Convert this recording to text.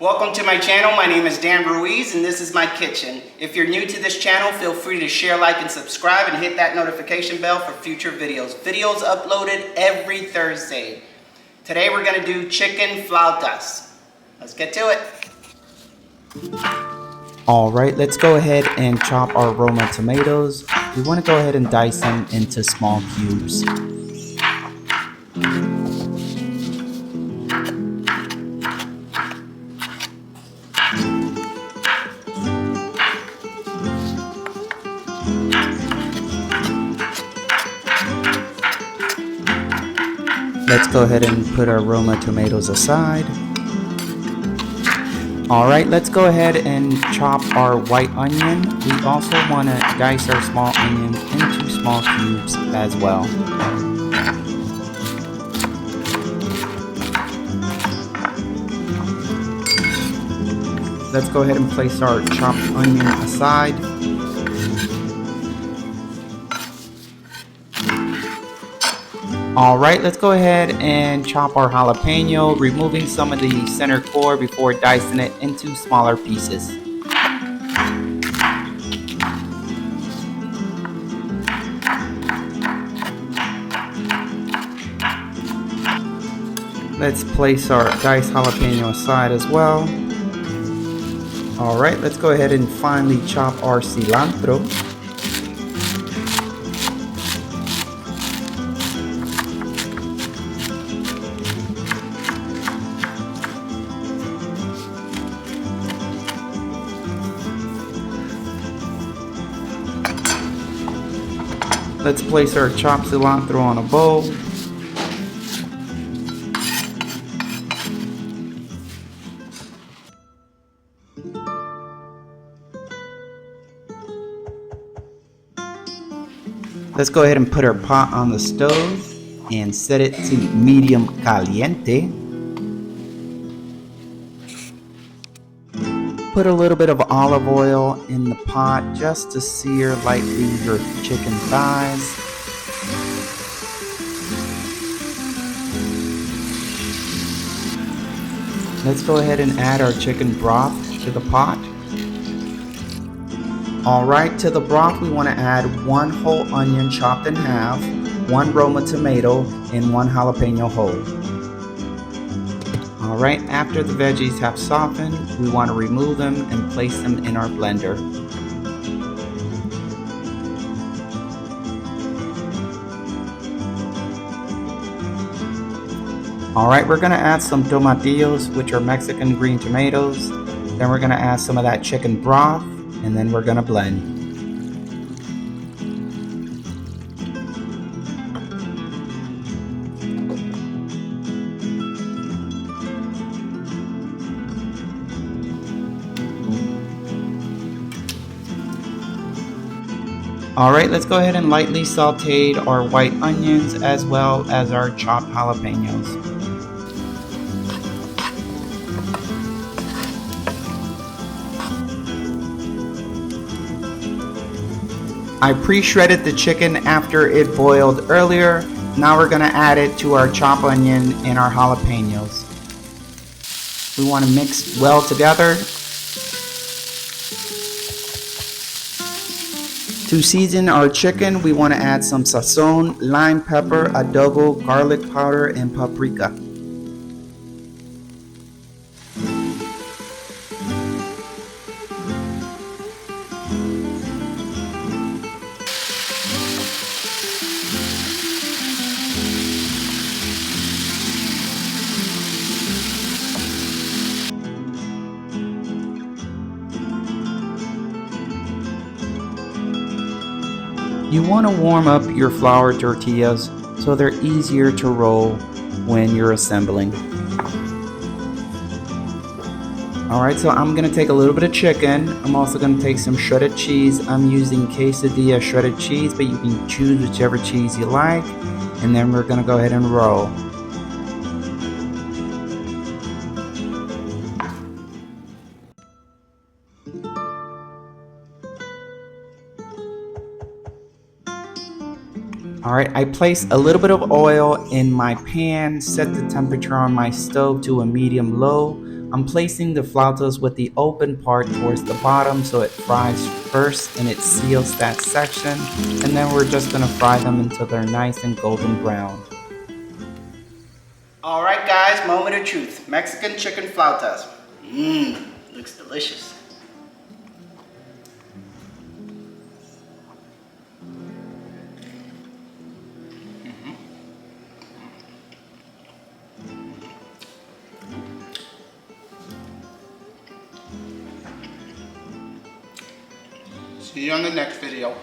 Welcome to my channel. My name is Dan Ruiz and this is my kitchen. If you're new to this channel, feel free to share, like, and subscribe and hit that notification bell for future videos. Videos uploaded every Thursday. Today we're going to do chicken flautas. Let's get to it. Alright, let's go ahead and chop our Roma tomatoes. We want to go ahead and dice them into small cubes. Let's go ahead and put our Roma tomatoes aside. Alright, let's go ahead and chop our white onion. We also want to dice our small onion into small cubes as well. Let's go ahead and place our chopped onion aside. Alright, let's go ahead and chop our jalapeno, removing some of the center core before dicing it into smaller pieces. Let's place our diced jalapeno aside as well. Alright, let's go ahead and finely chop our cilantro. Let's place our chopped cilantro on a bowl. Let's go ahead and put our pot on the stove and set it to medium caliente. Put a little bit of olive oil in the pot just to sear lightly your chicken thighs. Let's go ahead and add our chicken broth to the pot. Alright, to the broth we want to add 1 whole onion chopped in half, 1 Roma tomato, and 1 jalapeno whole. Alright, after the veggies have softened, we want to remove them and place them in our blender. Alright, we're going to add some tomatillos, which are Mexican green tomatoes. Then we're going to add some of that chicken broth, and then we're going to blend. Alright, let's go ahead and lightly saute our white onions as well as our chopped jalapenos. I pre-shredded the chicken after it boiled earlier. Now we're going to add it to our chopped onion and our jalapenos. We want to mix well together. To season our chicken, we want to add some sazon, lime pepper, adobo, garlic powder, and paprika. You want to warm up your flour tortillas so they're easier to roll when you're assembling. Alright, so I'm going to take a little bit of chicken. I'm also going to take some shredded cheese. I'm using quesadilla shredded cheese, but you can choose whichever cheese you like. And then we're going to go ahead and roll. Alright, I place a little bit of oil in my pan, set the temperature on my stove to a medium-low. I'm I'm placing the flautas with the open part towards the bottom so it fries first and it seals that section, and then we're just going to fry them until they're nice and golden brown. Alright guys, moment of truth. Mexican chicken flautas. Mmm, looks delicious. See you on the next video.